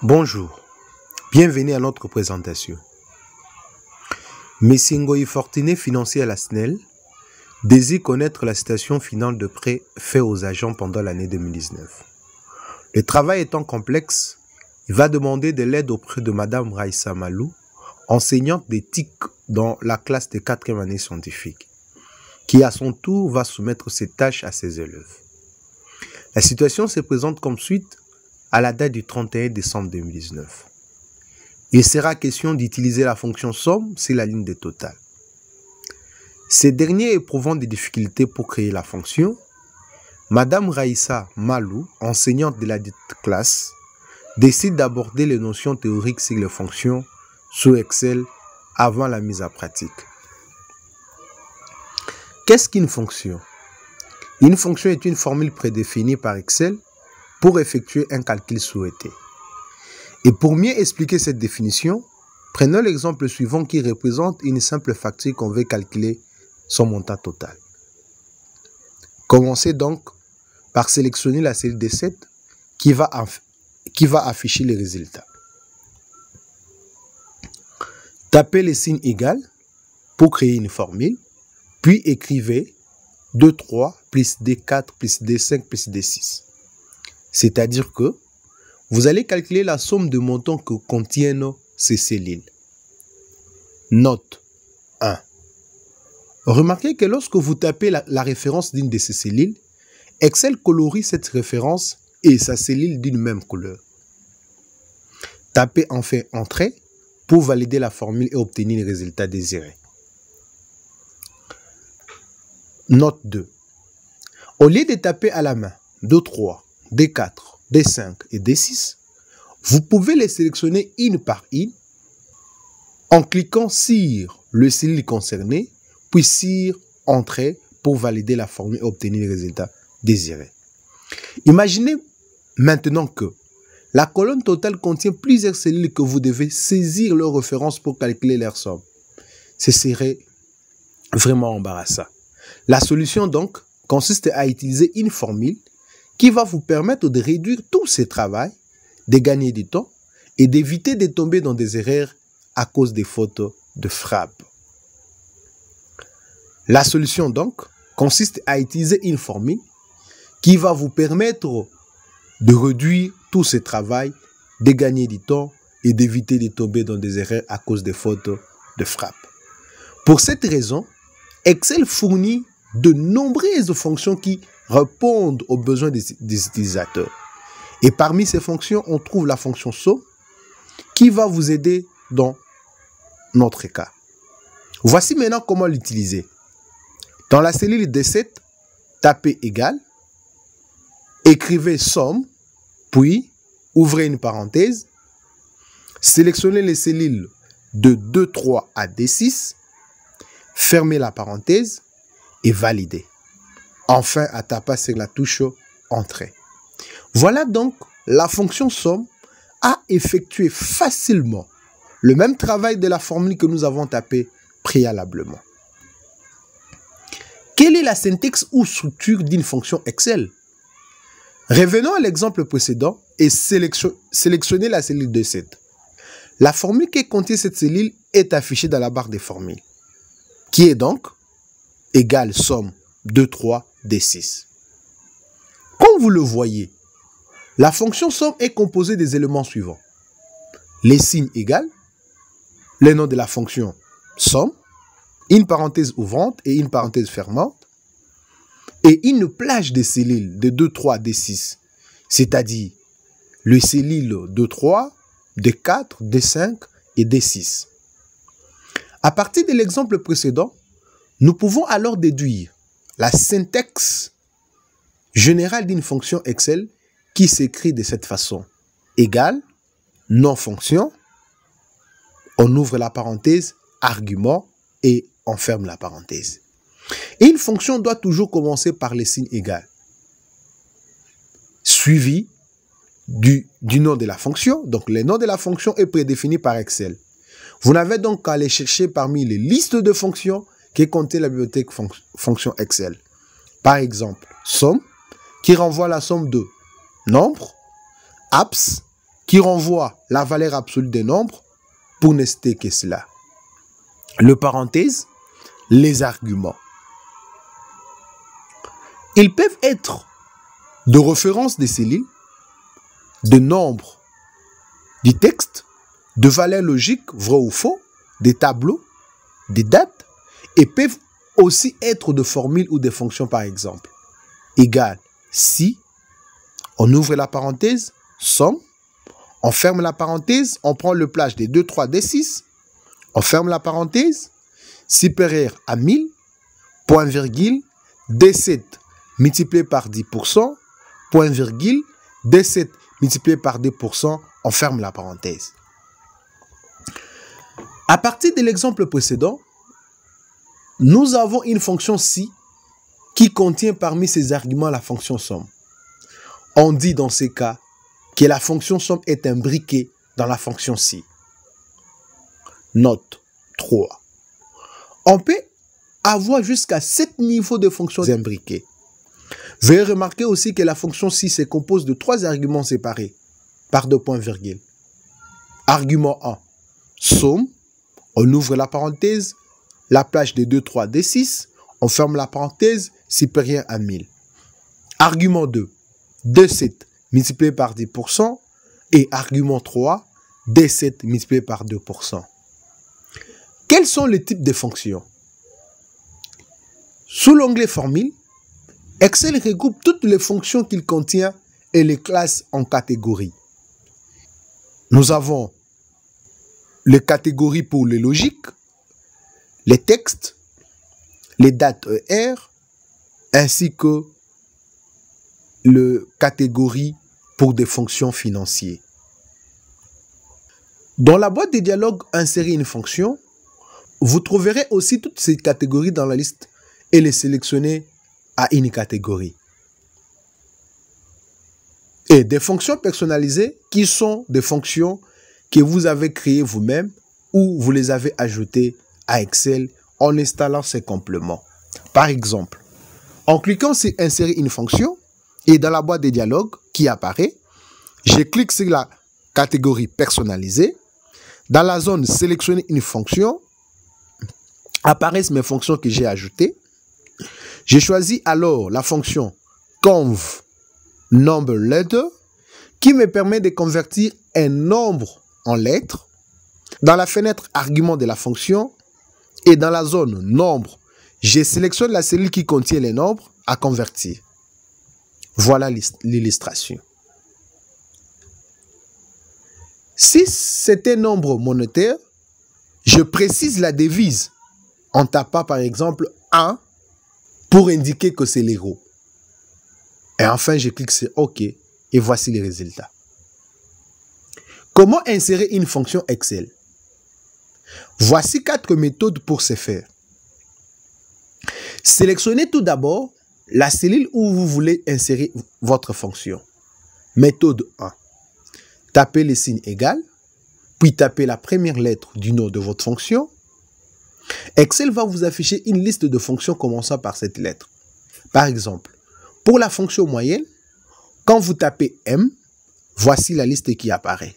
Bonjour, bienvenue à notre présentation. Messi Ngoyi Fortuné, financier à la SNEL, désire connaître la situation finale de prêt fait aux agents pendant l'année 2019. Le travail étant complexe, il va demander de l'aide auprès de Madame Raïssa Malou, enseignante d'éthique dans la classe de 4e année scientifique, qui à son tour va soumettre ses tâches à ses élèves. La situation se présente comme suite à la date du 31 décembre 2019. Il sera question d'utiliser la fonction somme sur la ligne de total. Ces derniers éprouvant des difficultés pour créer la fonction, Madame Raïssa Malou, enseignante de la dite classe, décide d'aborder les notions théoriques sur les fonctions sous Excel avant la mise en pratique. Qu'est-ce qu'une fonction? Une fonction est une formule prédéfinie par Excel pour effectuer un calcul souhaité. Et pour mieux expliquer cette définition, prenons l'exemple suivant qui représente une simple facture qu'on veut calculer son montant total. Commencez donc par sélectionner la cellule D7 qui va afficher les résultats. Tapez le signe égal pour créer une formule, puis écrivez 2,3 plus D4 plus D5 plus D6. C'est-à-dire que vous allez calculer la somme de montants que contiennent ces cellules. Note 1. Remarquez que lorsque vous tapez la référence d'une de ces cellules, Excel colorie cette référence et sa cellule d'une même couleur. Tapez enfin Entrée pour valider la formule et obtenir le résultat désiré. Note 2. Au lieu de taper à la main 2,3, D4, D5 et D6, vous pouvez les sélectionner une par une en cliquant sur le cellule concerné, puis sur Entrée pour valider la formule et obtenir le résultat désiré. Imaginez maintenant que la colonne totale contient plusieurs cellules que vous devez saisir leur référence pour calculer leur somme. Ce serait vraiment embarrassant. La solution donc consiste à utiliser une formule qui va vous permettre de réduire tout ce travail, de gagner du temps et d'éviter de tomber dans des erreurs à cause des fautes de frappe. La solution donc consiste à utiliser une formule qui va vous permettre de réduire tout ce travail, de gagner du temps et d'éviter de tomber dans des erreurs à cause des fautes de frappe. Pour cette raison, Excel fournit de nombreuses fonctions qui répondent aux besoins des utilisateurs. Et parmi ces fonctions, on trouve la fonction somme qui va vous aider dans notre cas. Voici maintenant comment l'utiliser. Dans la cellule D7, tapez égal, écrivez somme, puis ouvrez une parenthèse, sélectionnez les cellules de 2,3 à D6, fermez la parenthèse et validez. Enfin, à taper sur la touche Entrée. Voilà donc la fonction somme a effectué facilement le même travail de la formule que nous avons tapé préalablement. Quelle est la syntaxe ou structure d'une fonction Excel? Revenons à l'exemple précédent et sélectionnez la cellule D7. La formule qui contient cette cellule est affichée dans la barre des formules, qui est donc égale somme 2,3 D6. Comme vous le voyez, la fonction somme est composée des éléments suivants. Les signes égal, le nom de la fonction somme, une parenthèse ouvrante et une parenthèse fermante, et une plage de cellules de 2,3 D6, c'est-à-dire les cellules 2,3, D4, D5 et D6. À partir de l'exemple précédent, nous pouvons alors déduire la syntaxe générale d'une fonction Excel qui s'écrit de cette façon. Égal, nom fonction, on ouvre la parenthèse, argument et on ferme la parenthèse. Et une fonction doit toujours commencer par le signe égal, suivi du nom de la fonction. Donc le nom de la fonction est prédéfini par Excel. Vous n'avez donc qu'à aller chercher parmi les listes de fonctions qui contient la bibliothèque fonction Excel. Par exemple, somme, qui renvoie la somme de nombre, abs, qui renvoie la valeur absolue des nombres pour ne citer que cela. Le parenthèse, les arguments. Ils peuvent être de référence des cellules, de nombres du texte, de valeurs logiques, vrai ou faux, des tableaux, des dates, et peuvent aussi être de formules ou des fonctions par exemple. Égal si, on ouvre la parenthèse, somme, on ferme la parenthèse, on prend le plage des 2, 3, des 6, on ferme la parenthèse, supérieur à 1000, point virgule, D7 multiplié par 10%, point virgule, D7 multiplié par 2%, on ferme la parenthèse. À partir de l'exemple précédent, nous avons une fonction si qui contient parmi ses arguments la fonction somme. On dit dans ces cas que la fonction somme est imbriquée dans la fonction si. Note 3. On peut avoir jusqu'à 7 niveaux de fonctions imbriquées. Veuillez remarquer aussi que la fonction si se compose de 3 arguments séparés par 2 points virgule. Argument 1, somme, on ouvre la parenthèse, la plage des 2, 3, des 6, on ferme la parenthèse, supérieur à 1000. Argument 2, D7 multiplié par 10% et argument 3, D7 multiplié par 2%. Quels sont les types de fonctions? Sous l'onglet Formule, Excel regroupe toutes les fonctions qu'il contient et les classe en catégories. Nous avons les catégories pour les logiques, les textes, les dates ER, ainsi que les catégories pour des fonctions financières. Dans la boîte de dialogue Insérer une fonction, vous trouverez aussi toutes ces catégories dans la liste et les sélectionner à une catégorie. Et des fonctions personnalisées qui sont des fonctions que vous avez créées vous-même ou vous les avez ajoutées à Excel en installant ces compléments. Par exemple, en cliquant sur Insérer une fonction et dans la boîte de dialogue qui apparaît, je clique sur la catégorie personnalisée. Dans la zone Sélectionner une fonction, apparaissent mes fonctions que j'ai ajoutées. Je choisis alors la fonction conv number letter qui me permet de convertir un nombre en lettres. Dans la fenêtre argument de la fonction et dans la zone nombre, je sélectionne la cellule qui contient les nombres à convertir. Voilà l'illustration. Si c'est un nombre monétaire, je précise la devise en tapant par exemple 1 pour indiquer que c'est l'euro. Et enfin, je clique sur OK et voici les résultats. Comment insérer une fonction Excel? Voici 4 méthodes pour ce faire. Sélectionnez tout d'abord la cellule où vous voulez insérer votre fonction. Méthode 1. Tapez le signe égal, puis tapez la première lettre du nom de votre fonction. Excel va vous afficher une liste de fonctions commençant par cette lettre. Par exemple, pour la fonction moyenne, quand vous tapez M, voici la liste qui apparaît.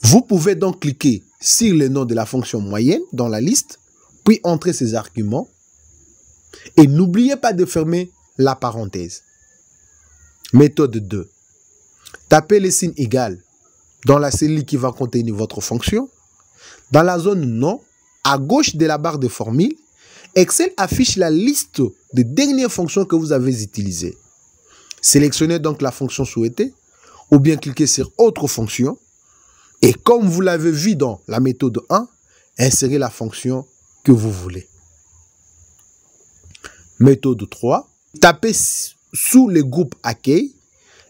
Vous pouvez donc cliquer sur le nom de la fonction moyenne dans la liste, puis entrer ses arguments. Et n'oubliez pas de fermer la parenthèse. Méthode 2. Tapez le signe égal dans la cellule qui va contenir votre fonction. Dans la zone nom, à gauche de la barre de formule, Excel affiche la liste des dernières fonctions que vous avez utilisées. Sélectionnez donc la fonction souhaitée ou bien cliquez sur Autre fonction. Et comme vous l'avez vu dans la méthode 1, insérez la fonction que vous voulez. Méthode 3. Tapez sous le groupe Accueil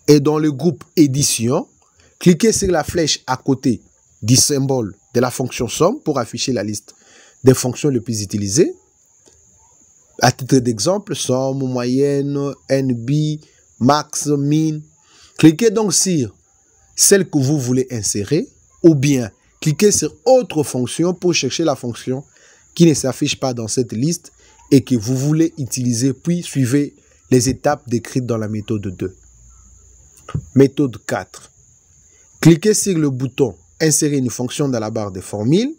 et dans le groupe Édition, cliquez sur la flèche à côté du symbole de la fonction somme pour afficher la liste des fonctions les plus utilisées. À titre d'exemple, somme, moyenne, NB, max, min. Cliquez donc sur celle que vous voulez insérer ou bien cliquez sur Autre fonction pour chercher la fonction qui ne s'affiche pas dans cette liste et que vous voulez utiliser, puis suivez les étapes décrites dans la méthode 2. Méthode 4. Cliquez sur le bouton « Insérer une fonction » dans la barre de formules.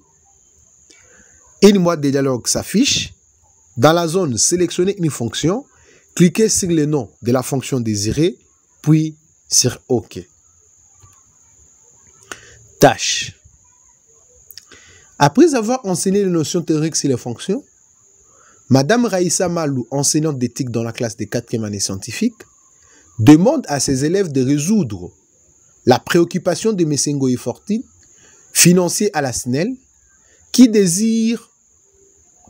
Une boîte de dialogue s'affiche. Dans la zone « Sélectionner une fonction », cliquez sur le nom de la fonction désirée, puis sur « OK ». Tâche. Après avoir enseigné les notions théoriques sur les fonctions, Madame Raïssa Malou, enseignante d'éthique dans la classe de 4e année scientifique, demande à ses élèves de résoudre la préoccupation de M. Ngoï Fortine, financier à la SNEL, qui désire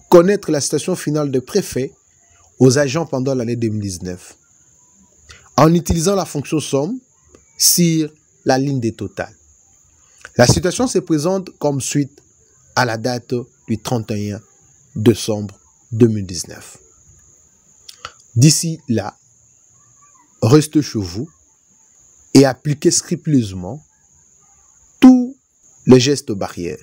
connaître la situation finale de préfet aux agents pendant l'année 2019, en utilisant la fonction somme sur la ligne des totales. La situation se présente comme suite à la date du 31 décembre 2019. D'ici là, restez chez vous et appliquez scrupuleusement tous les gestes barrières.